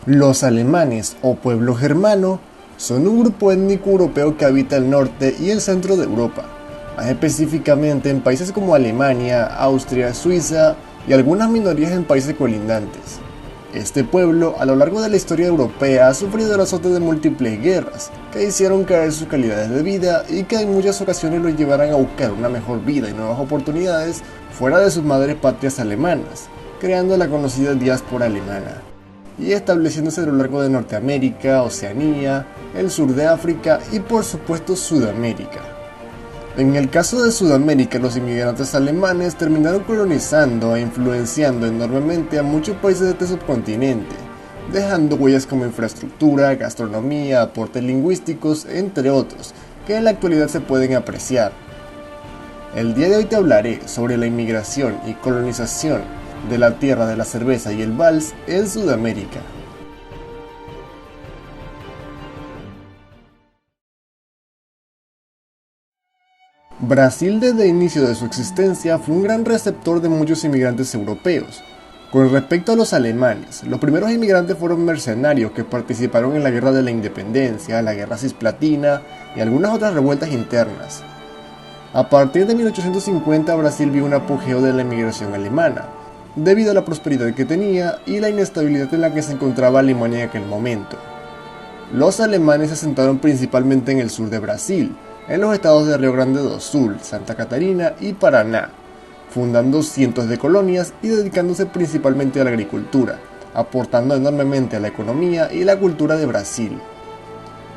Los alemanes o pueblo germano son un grupo étnico europeo que habita el norte y el centro de Europa, más específicamente en países como Alemania, Austria, Suiza y algunas minorías en países colindantes. Este pueblo, a lo largo de la historia europea, ha sufrido el azote de múltiples guerras, que hicieron caer sus calidades de vida y que en muchas ocasiones los llevaron a buscar una mejor vida y nuevas oportunidades fuera de sus madres patrias alemanas, creando la conocida diáspora alemana y estableciéndose a lo largo de Norteamérica, Oceanía, el sur de África y por supuesto Sudamérica. En el caso de Sudamérica, los inmigrantes alemanes terminaron colonizando e influenciando enormemente a muchos países de este subcontinente, dejando huellas como infraestructura, gastronomía, aportes lingüísticos, entre otros, que en la actualidad se pueden apreciar. El día de hoy te hablaré sobre la inmigración y colonización de la tierra de la cerveza y el vals en Sudamérica. Brasil desde el inicio de su existencia fue un gran receptor de muchos inmigrantes europeos. Con respecto a los alemanes, los primeros inmigrantes fueron mercenarios que participaron en la Guerra de la Independencia, la Guerra Cisplatina y algunas otras revueltas internas. A partir de 1850 Brasil vio un apogeo de la inmigración alemana, debido a la prosperidad que tenía y la inestabilidad en la que se encontraba Alemania en aquel momento. Los alemanes se asentaron principalmente en el sur de Brasil, en los estados de Río Grande do Sul, Santa Catarina y Paraná, fundando cientos de colonias y dedicándose principalmente a la agricultura, aportando enormemente a la economía y la cultura de Brasil.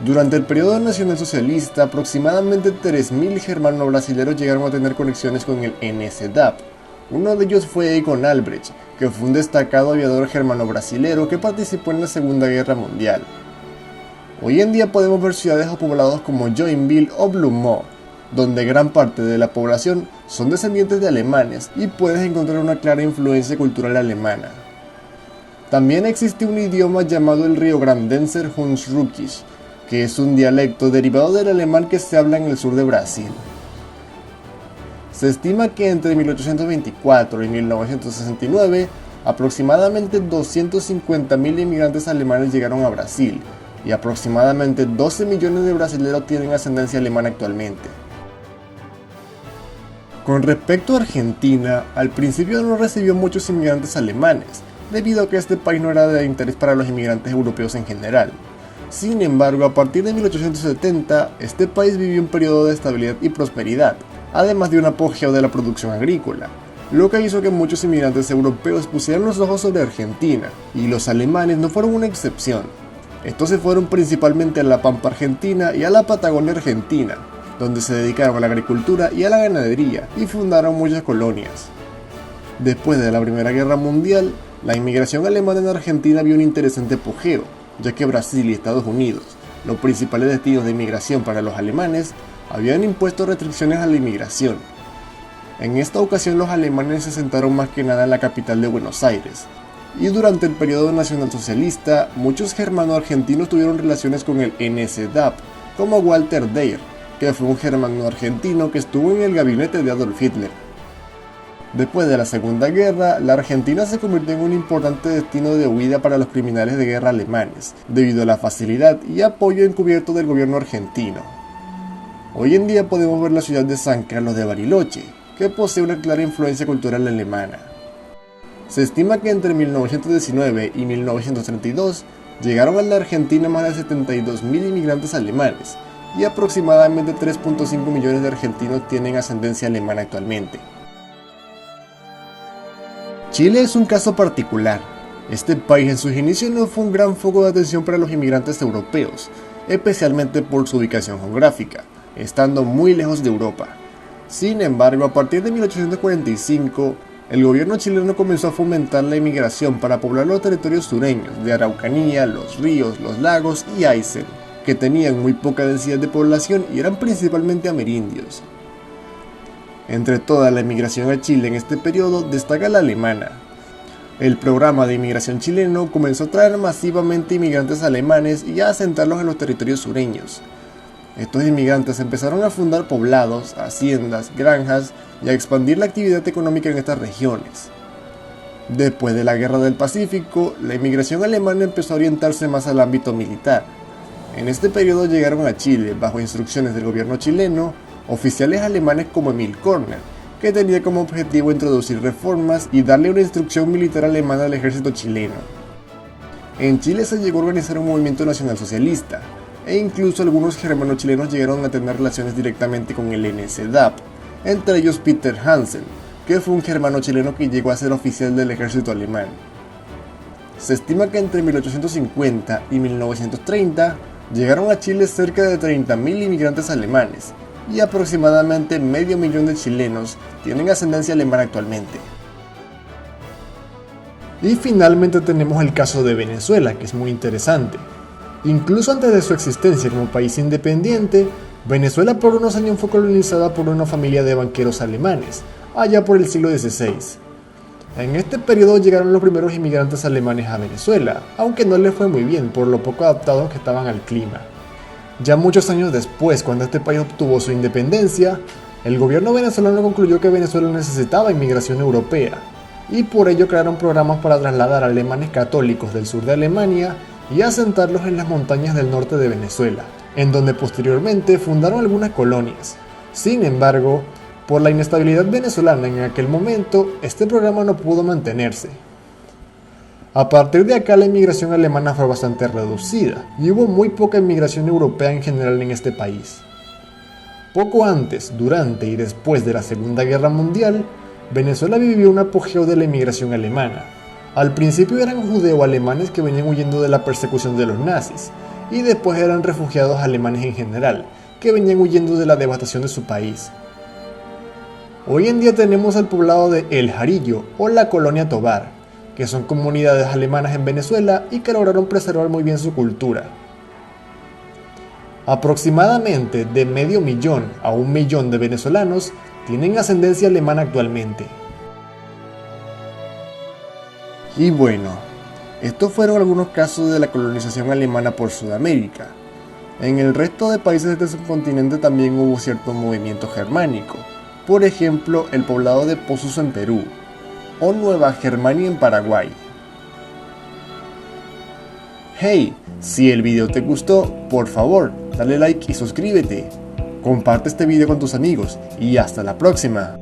Durante el periodo nacionalsocialista, aproximadamente 3.000 germano-brasileros llegaron a tener conexiones con el NSDAP. Uno de ellos fue Egon Albrecht, que fue un destacado aviador germano-brasilero que participó en la Segunda Guerra Mundial. Hoy en día podemos ver ciudades o poblados como Joinville o Blue Mo, donde gran parte de la población son descendientes de alemanes y puedes encontrar una clara influencia cultural alemana. También existe un idioma llamado el riograndenser Hunsrückisch, que es un dialecto derivado del alemán que se habla en el sur de Brasil. Se estima que entre 1824 y 1969, aproximadamente 250.000 inmigrantes alemanes llegaron a Brasil, y aproximadamente 12 millones de brasileños tienen ascendencia alemana actualmente. Con respecto a Argentina, al principio no recibió muchos inmigrantes alemanes, debido a que este país no era de interés para los inmigrantes europeos en general. Sin embargo, a partir de 1870, este país vivió un periodo de estabilidad y prosperidad, además de un apogeo de la producción agrícola, lo que hizo que muchos inmigrantes europeos pusieran los ojos sobre Argentina, y los alemanes no fueron una excepción. Estos se fueron principalmente a la Pampa Argentina y a la Patagonia Argentina, donde se dedicaron a la agricultura y a la ganadería y fundaron muchas colonias. Después de la Primera Guerra Mundial, la inmigración alemana en Argentina vio un interesante apogeo, ya que Brasil y Estados Unidos, los principales destinos de inmigración para los alemanes, habían impuesto restricciones a la inmigración. En esta ocasión los alemanes se asentaron más que nada en la capital de Buenos Aires, y durante el periodo nacionalsocialista, muchos germano-argentinos tuvieron relaciones con el NSDAP, como Walter Dyer, que fue un germano-argentino que estuvo en el gabinete de Adolf Hitler. Después de la Segunda Guerra, la Argentina se convirtió en un importante destino de huida para los criminales de guerra alemanes, debido a la facilidad y apoyo encubierto del gobierno argentino. Hoy en día podemos ver la ciudad de San Carlos de Bariloche, que posee una clara influencia cultural alemana. Se estima que entre 1919 y 1932 llegaron a la Argentina más de 72.000 inmigrantes alemanes, y aproximadamente 3.5 millones de argentinos tienen ascendencia alemana actualmente. Chile es un caso particular. Este país en sus inicios no fue un gran foco de atención para los inmigrantes europeos, especialmente por su ubicación geográfica, estando muy lejos de Europa. Sin embargo, a partir de 1845, el gobierno chileno comenzó a fomentar la inmigración para poblar los territorios sureños de Araucanía, los ríos, los lagos y Aysén, que tenían muy poca densidad de población y eran principalmente amerindios. Entre toda la inmigración a Chile en este periodo destaca la alemana. El programa de inmigración chileno comenzó a traer masivamente inmigrantes alemanes y a asentarlos en los territorios sureños. Estos inmigrantes empezaron a fundar poblados, haciendas, granjas y a expandir la actividad económica en estas regiones. Después de la Guerra del Pacífico, la inmigración alemana empezó a orientarse más al ámbito militar. En este periodo llegaron a Chile, bajo instrucciones del gobierno chileno, oficiales alemanes como Emil Körner, que tenía como objetivo introducir reformas y darle una instrucción militar alemana al ejército chileno. En Chile se llegó a organizar un movimiento nacionalsocialista, e incluso algunos germanos chilenos llegaron a tener relaciones directamente con el NSDAP, entre ellos Peter Hansen, que fue un germano chileno que llegó a ser oficial del ejército alemán. Se estima que entre 1850 y 1930 llegaron a Chile cerca de 30.000 inmigrantes alemanes, y aproximadamente medio millón de chilenos tienen ascendencia alemana actualmente. Y finalmente tenemos el caso de Venezuela, que es muy interesante. Incluso antes de su existencia como país independiente, Venezuela por unos años fue colonizada por una familia de banqueros alemanes, allá por el siglo XVI. En este periodo llegaron los primeros inmigrantes alemanes a Venezuela, aunque no les fue muy bien por lo poco adaptados que estaban al clima. Ya muchos años después, cuando este país obtuvo su independencia, el gobierno venezolano concluyó que Venezuela necesitaba inmigración europea, y por ello crearon programas para trasladar a alemanes católicos del sur de Alemania y asentarlos en las montañas del norte de Venezuela, en donde posteriormente fundaron algunas colonias. Sin embargo, por la inestabilidad venezolana en aquel momento, este programa no pudo mantenerse. A partir de acá la inmigración alemana fue bastante reducida y hubo muy poca inmigración europea en general en este país. Poco antes, durante y después de la Segunda Guerra Mundial, Venezuela vivió un apogeo de la inmigración alemana. Al principio eran judeo-alemanes que venían huyendo de la persecución de los nazis, y después eran refugiados alemanes en general, que venían huyendo de la devastación de su país. Hoy en día tenemos el poblado de El Jarillo o la Colonia Tovar, que son comunidades alemanas en Venezuela y que lograron preservar muy bien su cultura. Aproximadamente de medio millón a 1 millón de venezolanos tienen ascendencia alemana actualmente. Y bueno, estos fueron algunos casos de la colonización alemana por Sudamérica. En el resto de países de este subcontinente también hubo cierto movimiento germánico, por ejemplo el poblado de Pozuzo en Perú, o Nueva Germania en Paraguay. Hey, si el video te gustó, por favor, dale like y suscríbete. Comparte este video con tus amigos y hasta la próxima.